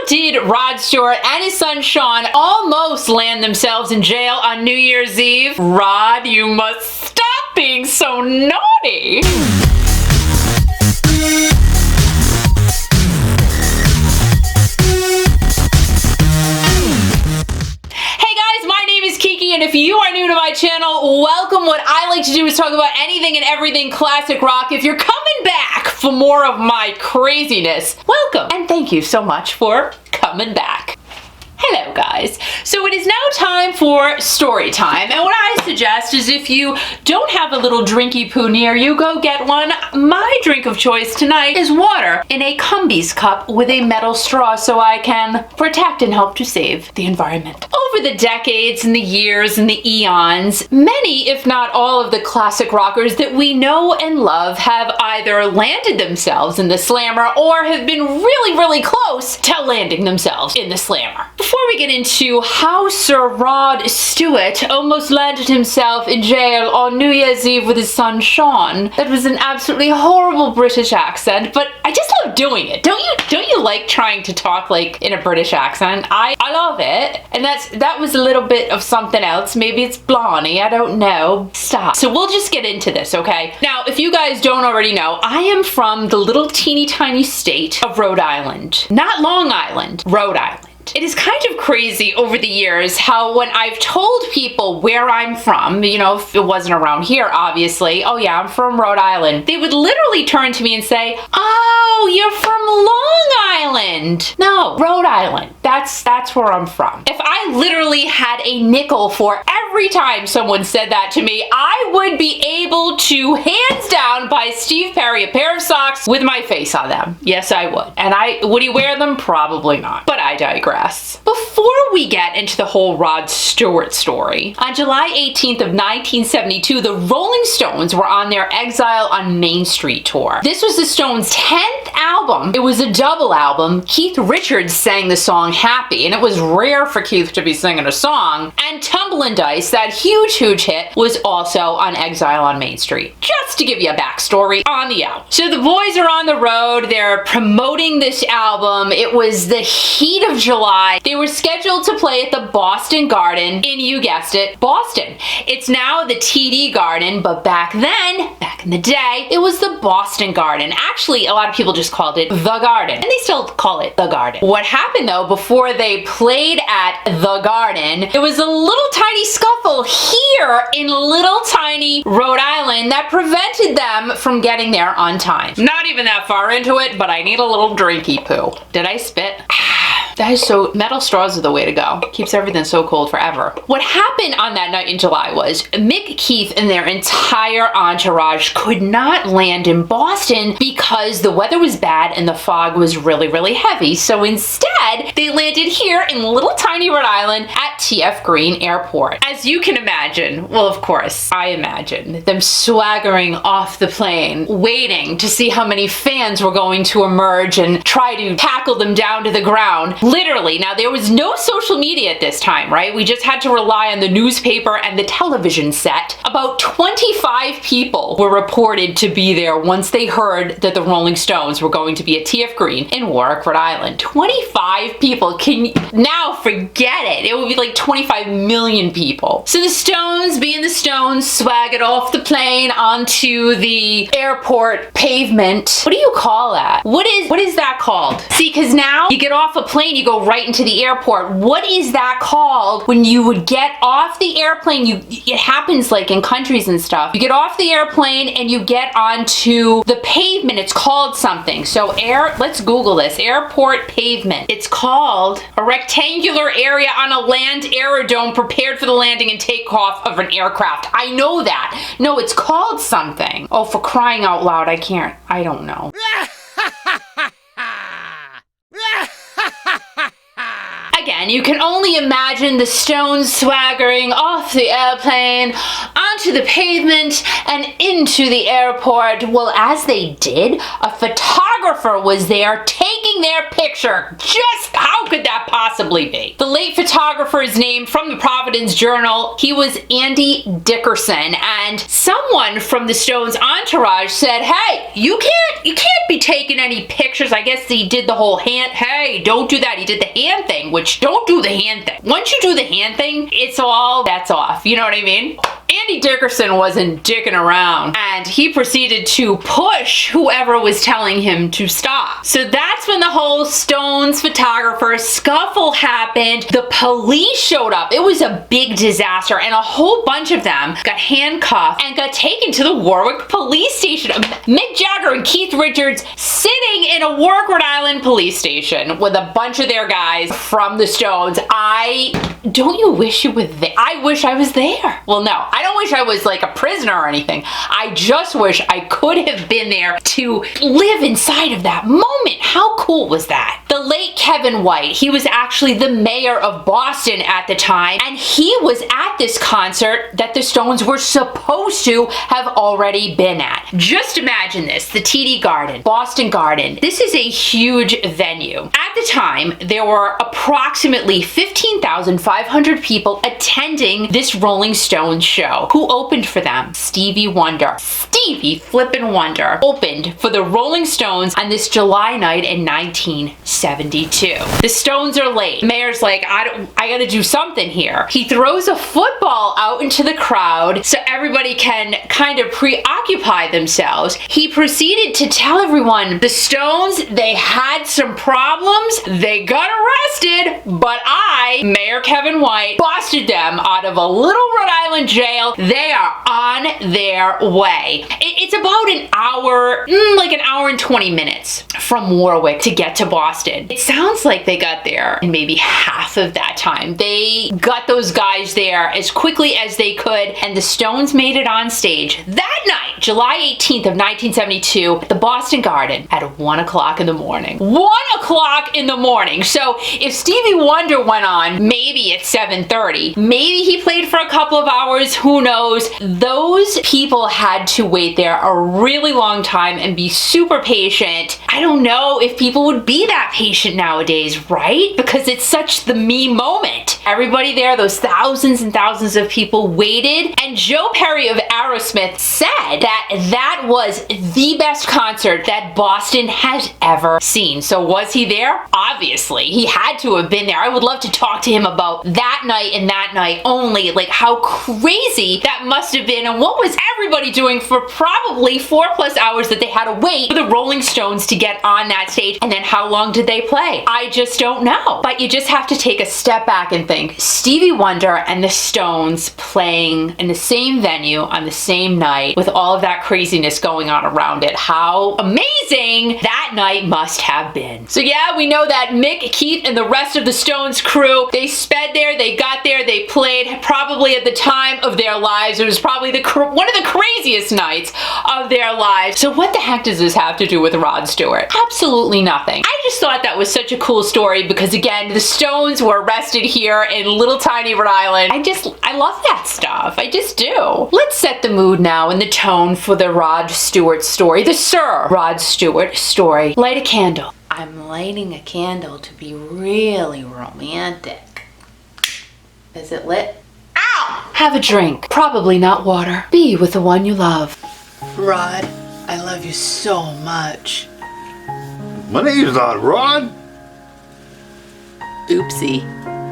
did Rod Stewart and his son Sean almost land themselves in jail on New Year's Eve? Rod, you must stop being so naughty! Kiki, and if you are new to my channel, welcome. What I like to do is talk about anything and everything classic rock. If you're coming back for more of my craziness, welcome, and thank you so much for coming back. Hello guys. So it is now time for story time, and what I suggest is if you don't have a little drinky poo near you, go get one. My drink of choice tonight is water in a Cumbies cup with a metal straw so I can protect and help to save the environment. Over the decades and the years and the eons, many, if not all, of the classic rockers that we know and love have either landed themselves in the slammer or have been really close to landing themselves in the slammer. Before we get into how Sir Rod Stewart almost landed himself in jail on New Year's Eve with his son Sean, that was an absolutely horrible British accent, but I just love doing it. Don't you like trying to talk like in a British accent? I love it, and that was a little bit of something else. Maybe it's Blarney, I don't know. Stop. So we'll just get into this, okay? Now, if you guys don't already know, I am from the little teeny tiny state of Rhode Island. Not Long Island, Rhode Island. It is kind of crazy over the years how when I've told people where I'm from, you know, if it wasn't around here, obviously, oh yeah, I'm from Rhode Island, they would literally turn to me and say, oh, you're from Long Island. No, Rhode Island. That's where I'm from. If I literally had a nickel for every time someone said that to me, I would be able to, hands down, buy Steve Perry a pair of socks with my face on them. Yes, I would. And would he wear them? Probably not. But I digress. Before we get into the whole Rod Stewart story, on July 18th of 1972, the Rolling Stones were on their Exile on Main Street tour. This was the Stones' 10th album. It was a double album. Keith Richards sang the song Happy, and it was rare for Keith to be singing a song. And Tumblin' Dice, that huge hit, was also on Exile on Main Street. Just to give you a backstory on the album. So the boys are on the road. They're promoting this album. It was the heat of July. They were scheduled to play at the Boston Garden in, you guessed it, Boston. It's now the TD Garden, but back then, back in the day, it was the Boston Garden. Actually, a lot of people just called it the Garden, and they still call it the Garden. What happened though, before they played at the Garden, there was a little tiny scuffle here in little tiny Rhode Island that prevented them from getting there on time. Not even that far into it, but I need a little drinky poo. Did I spit? That is so, metal straws are the way to go. Keeps everything so cold forever. What happened on that night in July was Mick, Keith, and their entire entourage could not land in Boston because the weather was bad and the fog was really heavy. So instead, they landed here in little tiny Rhode Island at TF Green Airport. As you can imagine, well, of course, I imagine them swaggering off the plane, waiting to see how many fans were going to emerge and try to tackle them down to the ground. Literally. Now, there was no social media at this time, right? We just had to rely on the newspaper and the television set. About 25 people were reported to be there once they heard that the Rolling Stones were going to be at TF Green in Warwick, Rhode Island. 25 people. Can now forget it. It would be like 25 million people. So the Stones, being the Stones, swaggered off the plane onto the airport pavement. What do you call that? What is that called? See, because now you get off a plane, you go right into the airport. What is that called when you would get off the airplane? It happens like in countries and stuff. You get off the airplane and you get onto the pavement. It's called something. So let's Google this. Airport pavement. It's called a rectangular area on a land aerodrome prepared for the landing and takeoff of an aircraft. I know that. No, it's called something. Oh, for crying out loud, I don't know. Again, you can only imagine the Stones swaggering off the airplane, onto the pavement, and into the airport. Well, as they did, a photographer was there taking taking their picture. Just how could that possibly be? The late photographer's name from the Providence Journal, he was Annndd Dickerson, and someone from the Stones entourage said, hey, you can't be taking any pictures. I guess he did the whole hand, hey, don't do that. He did the hand thing, which don't do the hand thing. Once you do the hand thing, that's off. You know what I mean? Annndd Dickerson wasn't dicking around, and he proceeded to push whoever was telling him to stop. So that's when the whole Stones photographer scuffle happened. The police showed up. It was a big disaster, and a whole bunch of them got handcuffed and got taken to the Warwick police station. Mick Jagger and Keith Richards sitting in a Warwick, Rhode Island police station with a bunch of their guys from the Stones. Don't you wish you were there? I wish I was there. Well, no, I don't wish I was like a prisoner or anything. I just wish I could have been there to live inside of that moment. How cool was that? The late Kevin White, he was actually the mayor of Boston at the time, and he was at this concert that the Stones were supposed to have already been at. Just imagine this, the TD Garden, Boston Garden. This is a huge venue. At the time, there were approximately 15,500 people attending this Rolling Stones show. Who opened for them? Stevie Wonder. Stevie flippin' Wonder opened for the Rolling Stones on this July night in 1972. The Stones are late. Mayor's like, I gotta do something here. He throws a football out into the crowd so everybody can kind of preoccupy themselves. He proceeded to tell everyone, the Stones, they had some problems, they got arrested, but I, Mayor Kevin White, busted them out of a little Rhode Island jail. They are on their way. It's about an hour, like an hour and 20 minutes from Warwick to get to Boston. It sounds like they got there in maybe half of that time. They got those guys there as quickly as they could, and the Stones made it on stage that night, July 18th of 1972, at the Boston Garden at 1 o'clock in the morning. 1 o'clock in the morning. So if Stevie Wonder went on maybe at 7:30, maybe he played for a couple of hours, who knows? Those people had to wait there a really long time and be super patient. I don't know if people would be that patient nowadays, right? Because it's such the me moment. Everybody there, those thousands and thousands of people waited, and Joe Perry of Aerosmith said that that was the best concert that Boston has ever seen. So was he there? Obviously, he had to have been there. I would love to talk to him about that night and that night only, like how crazy that must have been, and what was everybody doing for probably 4+ hours that they had to wait for the Rolling Stones to get on that stage, and then how long did they play? I just don't know. But you just have to take a step back and think, Stevie Wonder and the Stones playing in the same venue on the same night with all of that craziness going on around it. How amazing that night must have been. So yeah, we know that Mick, Keith, and the rest of the Stones crew, they sped there, they got there, they played probably at the time of their lives. It was probably one of the craziest nights of their lives. So what the heck does this have to do with Rod Stewart? Absolutely nothing. I just thought that was such a cool story because, again, the Stones were arrested here in little tiny Rhode Island. I love that stuff. I just do. Let's set the mood now and the tone for the Rod Stewart story, the Sir Rod Stewart story. Light a candle. I'm lighting a candle to be really romantic. Is it lit? Ow! Have a drink. Probably not water. Be with the one you love. Rod, I love you so much. My name's not Rod. Oopsie.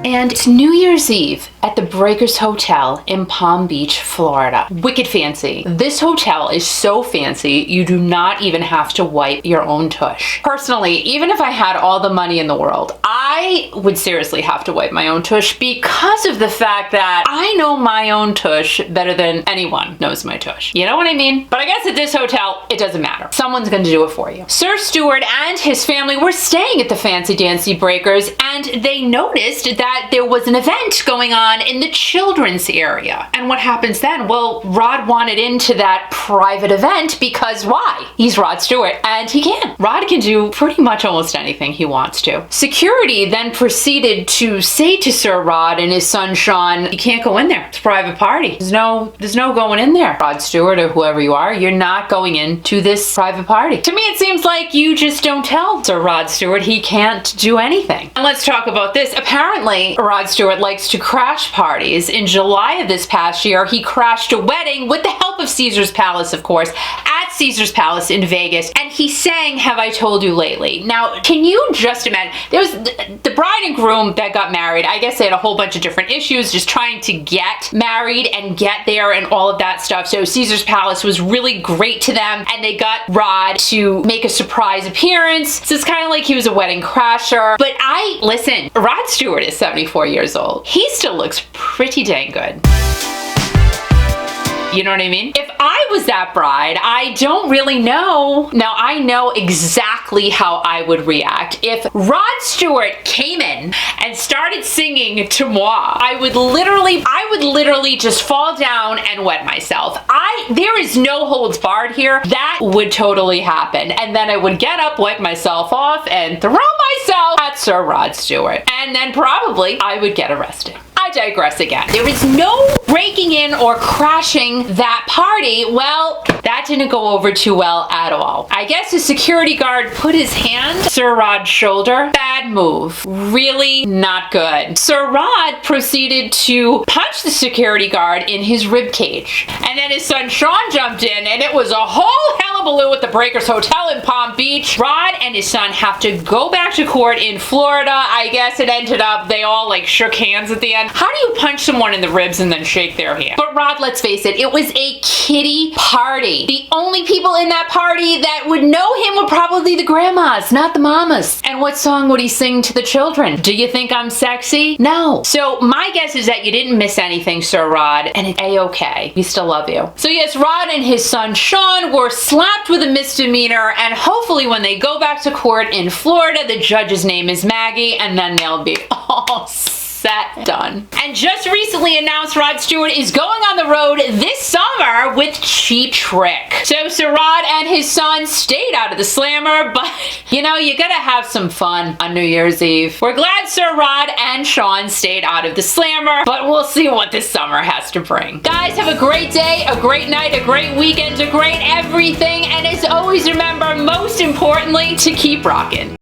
And it's New Year's Eve at the Breakers Hotel in Palm Beach, Florida. Wicked fancy. This hotel is so fancy, you do not even have to wipe your own tush. Personally, even if I had all the money in the world, I would seriously have to wipe my own tush because of the fact that I know my own tush better than anyone knows my tush. You know what I mean? But I guess at this hotel, it doesn't matter. Someone's going to do it for you. Sir Stewart and his family were staying at the fancy dancy Breakers, and they noticed that that there was an event going on in the children's area. And what happens then? Well, Rod wanted into that private event because why? He's Rod Stewart and he can. Rod can do pretty much almost anything he wants to. Security then proceeded to say to Sir Rod and his son Sean, you can't go in there. It's a private party. There's no going in there. Rod Stewart or whoever you are, you're not going into this private party. To me, it seems like you just don't tell Sir Rod Stewart he can't do anything. And let's talk about this. Apparently, Rod Stewart likes to crash parties. In July of this past year, he crashed a wedding with the help of Caesar's Palace, of course, at Caesar's Palace in Vegas, and he sang Have I Told You Lately. Now, can you just imagine? There was the bride and groom that got married. I guess they had a whole bunch of different issues just trying to get married and get there and all of that stuff. So Caesar's Palace was really great to them, and they got Rod to make a surprise appearance. So it's kind of like he was a wedding crasher. But listen, Rod Stewart is 74 years old. He still looks pretty dang good. You know what I mean? If I was that bride, I don't really know. Now, I know exactly how I would react. If Rod Stewart came in and started singing To Moi, I would literally just fall down and wet myself. There is no holds barred here. That would totally happen. And then I would get up, wipe myself off, and throw myself at Sir Rod Stewart. And then probably I would get arrested. I digress again. There is no breaking in or crashing that party. Well, that didn't go over too well at all. I guess the security guard put his hand on Sir Rod's shoulder. Bad move. Really not good. Sir Rod proceeded to punch the security guard in his rib cage. And then his son Sean jumped in, and it was a whole hullabaloo at the Breakers Hotel in Palm Beach. Rod and his son have to go back to court in Florida. I guess it ended up they all like shook hands at the end. How do you punch someone in the ribs and then shake their hand? But Rod, let's face it, it was a kiddie party. The only people in that party that would know him were probably the grandmas, not the mamas. And what song would he sing to the children? Do you think I'm sexy? No. So my guess is that you didn't miss anything, Sir Rod, and it's A-okay. We still love you. So yes, Rod and his son Sean were slapped with a misdemeanor, and hopefully when they go back to court in Florida, the judge's name is Maggie, and then they'll be all set, done. And just recently announced Rod Stewart is going on the road this summer with Cheap Trick. So Sir Rod and his son stayed out of the slammer, but you know, you gotta have some fun on New Year's Eve. We're glad Sir Rod and Sean stayed out of the slammer, but we'll see what this summer has to bring. Guys, have a great day, a great night, a great weekend, a great everything, and as always, remember, most importantly, to keep rockin'.